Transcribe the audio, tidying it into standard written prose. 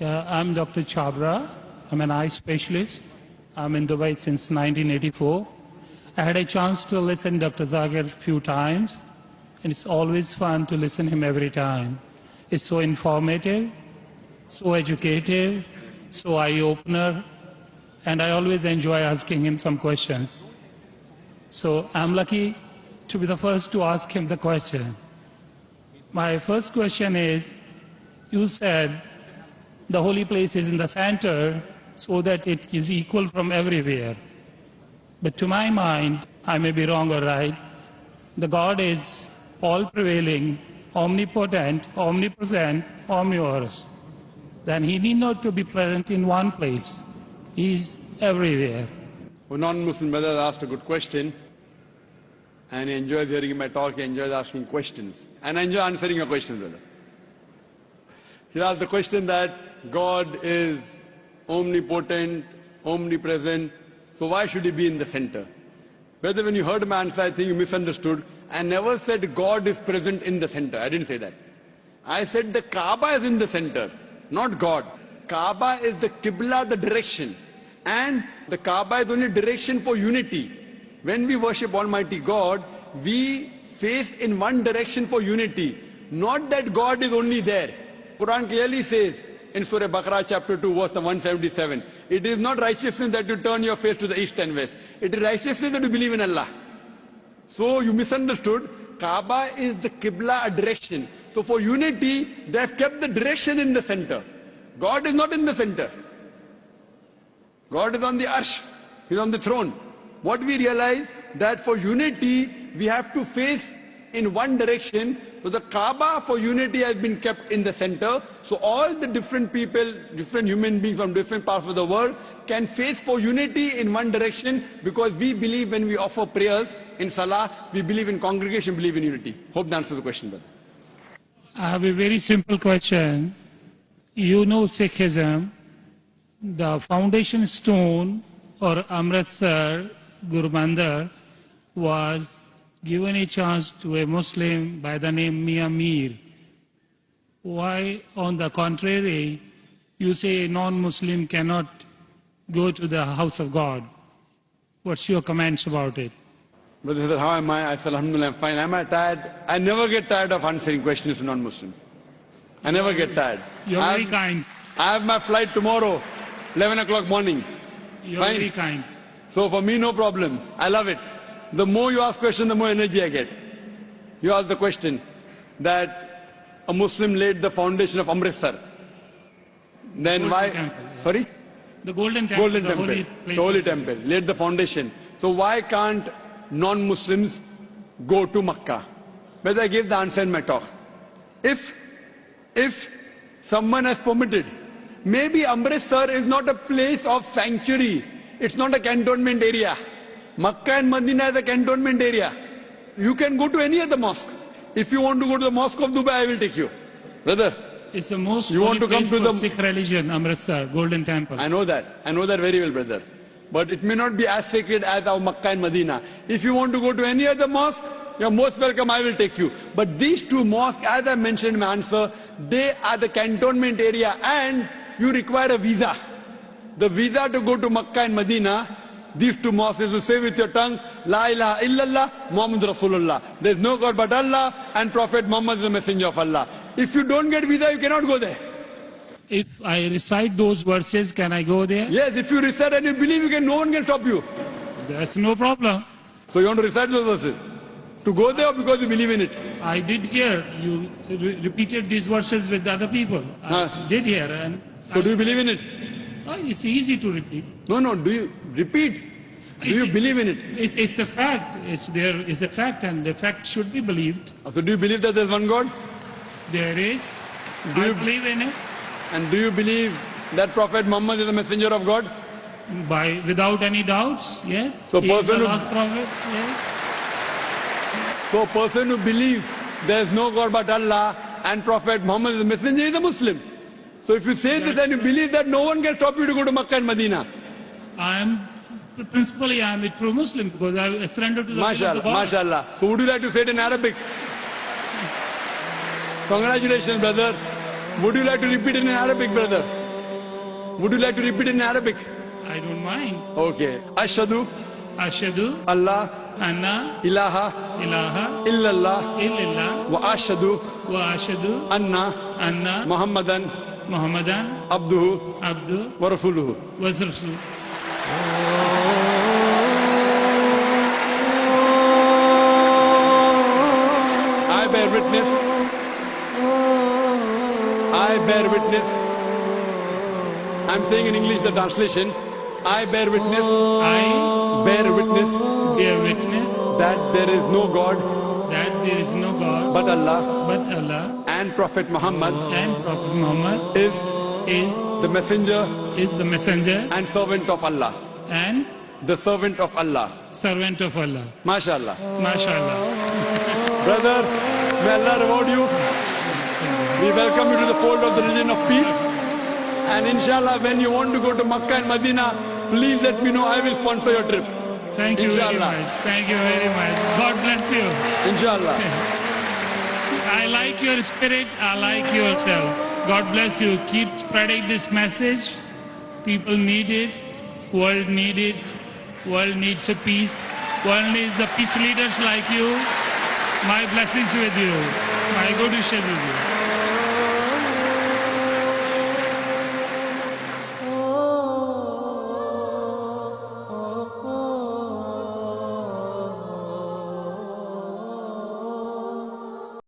I'm Dr. Chabra. I'm an eye specialist. I'm in Dubai since 1984. I had a chance to listen to Dr. Zakir a few times, and it's always fun to listen to him every time. It's so informative, so educative, so eye-opener, and I always enjoy asking him some questions. So I'm lucky to be the first to ask him the question. My first question is, you said the holy place is in the center so that it is equal from everywhere. But to my mind, I may be wrong or right, the God is all-prevailing, omnipotent, omnipresent, omnivorous. Then he need not to be present in one place. He is everywhere. A non-Muslim brother asked a good question, and he enjoys hearing my talk, he enjoys asking questions. And I enjoy answering your questions, brother. He asked the question that God is omnipotent, omnipresent, so why should he be in the center? Brother, when you heard my answer, I think you misunderstood. I never said God is present in the center. I didn't say that. I said the Kaaba is in the center, not God. Kaaba is the Qibla, the direction. And the Kaaba is only direction for unity. When we worship Almighty God, we face in one direction for unity. Not that God is only there. Quran clearly says in Surah Baqarah chapter 2 verse 177, it is not righteousness that you turn your face to the east and west. It is righteousness that you believe in Allah. So you misunderstood. Kaaba is the Qibla, a direction. So for unity, they have kept the direction in the center. God is not in the center. God is on the arsh. He is on the throne. What we realize that for unity, we have to face in one direction. So the Kaaba for unity has been kept in the center. So all the different people, different human beings from different parts of the world can face for unity in one direction, because we believe when we offer prayers in Salah, we believe in congregation, believe in unity. Hope that answers the question, brother. I have a very simple question. You know Sikhism, the foundation stone or Amritsar Guru Mandir was given a chance to a Muslim by the name Mia Mir. Why, on the contrary, you say a non-Muslim cannot go to the house of God? What's your comments about it? Brother said, how am I? I said, Alhamdulillah, I'm fine. Am I tired? I never get tired of answering questions to non-Muslims. I never get tired. You're very kind. I have my flight tomorrow, 11 o'clock morning. You're very kind. So for me, no problem. I love it. The more you ask questions, the more energy I get. You ask the question that a Muslim laid the foundation of Amritsar. Then why? Temple, yeah. Sorry? The Golden Temple. Golden Temple. Holy place. The Holy Temple. Laid the foundation. So why can't non-Muslims go to Makkah? But I gave the answer in my talk. If someone has permitted, maybe Amritsar is not a place of sanctuary. It's not a cantonment area. Makkah and Medina is a cantonment area. You can go to any other mosque. If you want to go to the mosque of Dubai, I will take you. Brother, it's the most you want to come to the Sikh religion, Amritsar, Golden Temple. I know that. I know that very well, brother. But it may not be as sacred as our Makkah and Medina. If you want to go to any other mosque, you're most welcome, I will take you. But these two mosques, as I mentioned in my answer, they are the cantonment area and you require a visa. The visa to go to Makkah and Medina, these two mosques, is to say with your tongue, La ilaha illallah, Muhammad Rasulullah. There is no God but Allah, and Prophet Muhammad is the messenger of Allah. If you don't get visa, you cannot go there. If I recite those verses, can I go there? Yes, if you recite and you believe, no one can stop you. There's no problem. So you want to recite those verses? To go there or because you believe in it? I did hear you repeated these verses with other people. I did hear. And so do you believe in it? It's easy to repeat. No, do you repeat? Do you believe in it? It's a fact. It's a fact, and the fact should be believed. So do you believe that there's one God? There is. I believe in it. And do you believe that Prophet Muhammad is a messenger of God? Without any doubts, yes. So he is the last prophet, yes. So a person who believes there is no God but Allah and Prophet Muhammad is a messenger is a Muslim. So if you say this and you believe that, no one can stop you to go to Makkah and Medina. Principally I am a true Muslim because I surrender to the will of the God. MashaAllah. So would you like to say it in Arabic? Congratulations, brother. Would you like to repeat it in Arabic, brother? Would you like to repeat in Arabic? I don't mind. Okay. Ashhadu Ashhadu Allah anna ilaha ilaha illallah illallah wa ashhadu wa ashhadu anna anna Muhammadan Muhammadan abduhu abdu wa rasuluhu. wa rasul. I bear witness. I bear witness. I'm saying in English the translation. I bear witness. I Bear witness bear witness that there is no God that there is no God but Allah but Allah, and Prophet Muhammad and Prophet Muhammad is is the messenger the messenger and servant of Allah. and The servant of Allah. servant of Allah. MashaAllah. MashaAllah. Brother, may Allah reward you. We welcome you to the fold of the religion of peace. And inshallah, when you want to go to Makkah and Medina, please let me know. I will sponsor your trip. Thank you very Inshallah. much. Thank you very much. God bless you. Inshallah. I like your spirit. I like yourself. God bless you. Keep spreading this message. People need it. World needs it. World needs a peace. World needs the peace leaders like you. My blessings with you. My good wishes with you.